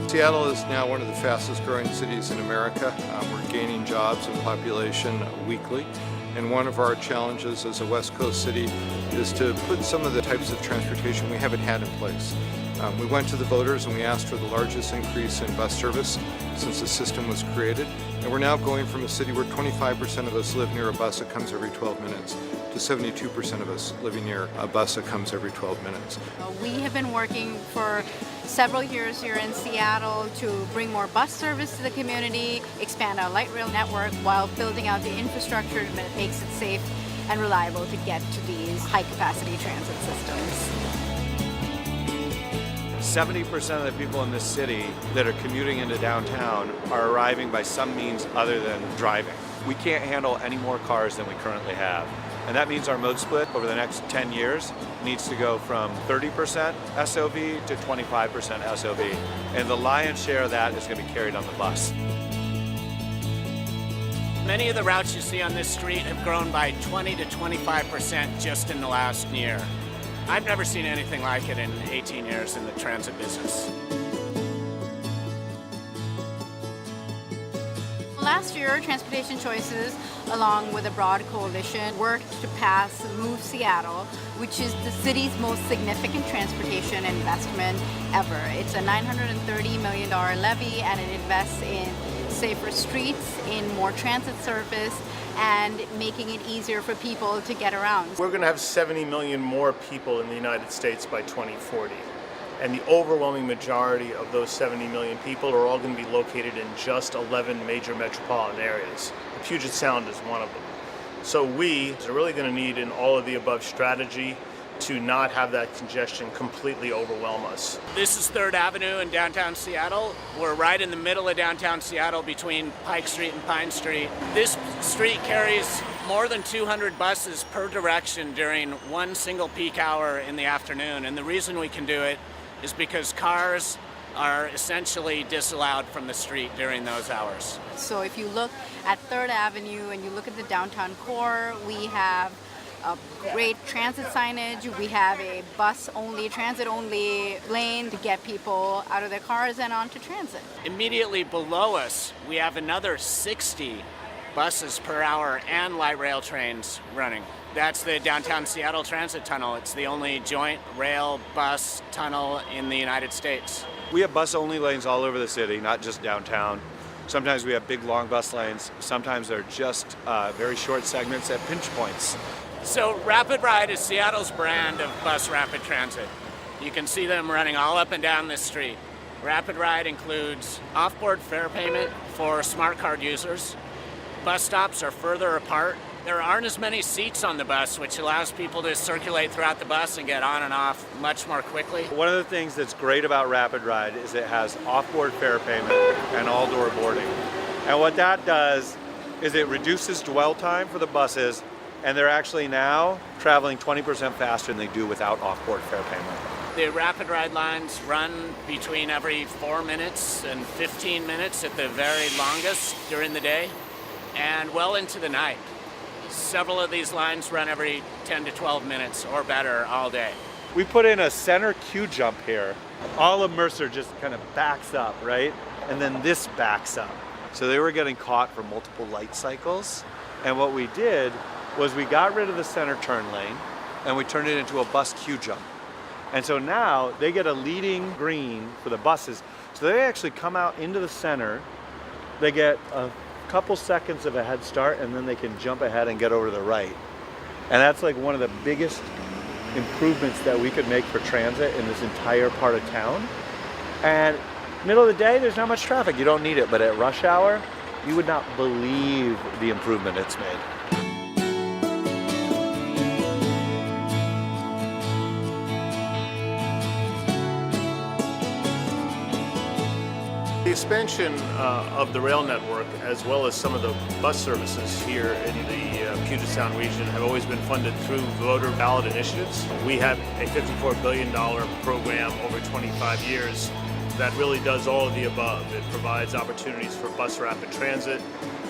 Seattle is now one of the fastest growing cities in America. We're gaining jobs and population weekly. And one of our challenges as a West Coast city is to put some of the types of transportation we haven't had in place. We went to the voters and we asked for the largest increase in bus service since the system was created. And we're now going from a city where 25% of us live near a bus that comes every 12 minutes to 72% of us living near a bus that comes every 12 minutes. We have been working for several years here in Seattle to bring more bus service to the community, expand our light rail network while building out the infrastructure that makes it safe and reliable to get to these high-capacity transit systems. 70% of the people in this city that are commuting into downtown are arriving by some means other than driving. We can't handle any more cars than we currently have. And that means our mode split over the next 10 years needs to go from 30% SOV to 25% SOV. And the lion's share of that is going to be carried on the bus. Many of the routes you see on this street have grown by 20 to 25% just in the last year. I've never seen anything like it in 18 years in the transit business. Last year, Transportation Choices, along with a broad coalition, worked to pass Move Seattle, which is the city's most significant transportation investment ever. It's a $930 million levy, and it invests in safer streets, in more transit service, and making it easier for people to get around. We're going to have 70 million more people in the United States by 2040. And the overwhelming majority of those 70 million people are all going to be located in just 11 major metropolitan areas. Puget Sound is one of them. So we are really going to need an all-of-the-above strategy to not have that congestion completely overwhelm us. This is 3rd Avenue in downtown Seattle. We're right in the middle of downtown Seattle between Pike Street and Pine Street. This street carries more than 200 buses per direction during one single peak hour in the afternoon. And the reason we can do it is because cars are essentially disallowed from the street during those hours. So if you look at 3rd Avenue and you look at the downtown core, we have a great transit signage. We have a bus-only, transit-only lane to get people out of their cars and onto transit. Immediately below us, we have another 60 buses per hour and light rail trains running. That's the downtown Seattle Transit Tunnel. It's the only joint rail bus tunnel in the United States. We have bus-only lanes all over the city, not just downtown. Sometimes we have big, long bus lanes. Sometimes they're just very short segments at pinch points. So Rapid Ride is Seattle's brand of bus rapid transit. You can see them running all up and down this street. Rapid Ride includes off-board fare payment for smart card users. Bus stops are further apart. There aren't as many seats on the bus, which allows people to circulate throughout the bus and get on and off much more quickly. One of the things that's great about Rapid Ride is it has off-board fare payment and all-door boarding. And what that does is it reduces dwell time for the buses, and they're actually now traveling 20% faster than they do without off-board fare payment. The Rapid Ride lines run between every 4 minutes and 15 minutes at the very longest during the day, and well into the night. Several of these lines run every 10 to 12 minutes or better all day. We put in a center queue jump here. All of Mercer just kind of backs up, right? And then this backs up. So they were getting caught for multiple light cycles. And what we did was we got rid of the center turn lane and we turned it into a bus queue jump. And so now they get a leading green for the buses. So they actually come out into the center. They get a couple seconds of a head start, and then they can jump ahead and get over to the right. And that's like one of the biggest improvements that we could make for transit in this entire part of town. And middle of the day, there's not much traffic. You don't need it, but at rush hour, you would not believe the improvement it's made. The expansion of the rail network, as well as some of the bus services here in the Puget Sound region, have always been funded through voter ballot initiatives. We have a $54 billion program over 25 years that really does all of the above. It provides opportunities for bus rapid transit,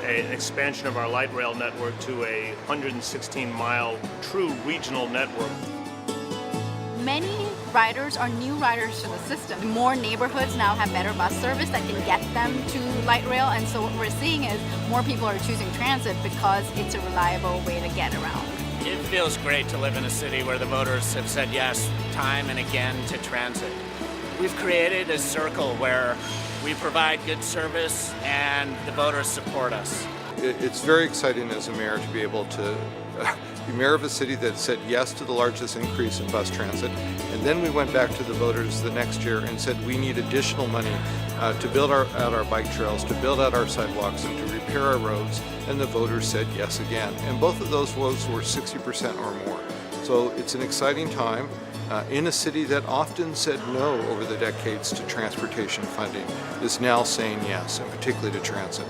an expansion of our light rail network to a 116-mile true regional network. many riders are new riders to the system. More neighborhoods now have better bus service that can get them to light rail, and so what we're seeing is more people are choosing transit because it's a reliable way to get around. It feels great to live in a city where the voters have said yes time and again to transit. We've created a circle where we provide good service and the voters support us. It's very exciting as a mayor to be able to be mayor of a city that said yes to the largest increase in bus transit, and then we went back to the voters the next year and said we need additional money to build out our bike trails, to build out our sidewalks, and to repair our roads, and the voters said yes again. And both of those votes were 60% or more. So it's an exciting time in a city that often said no over the decades to transportation funding, is now saying yes, and particularly to transit.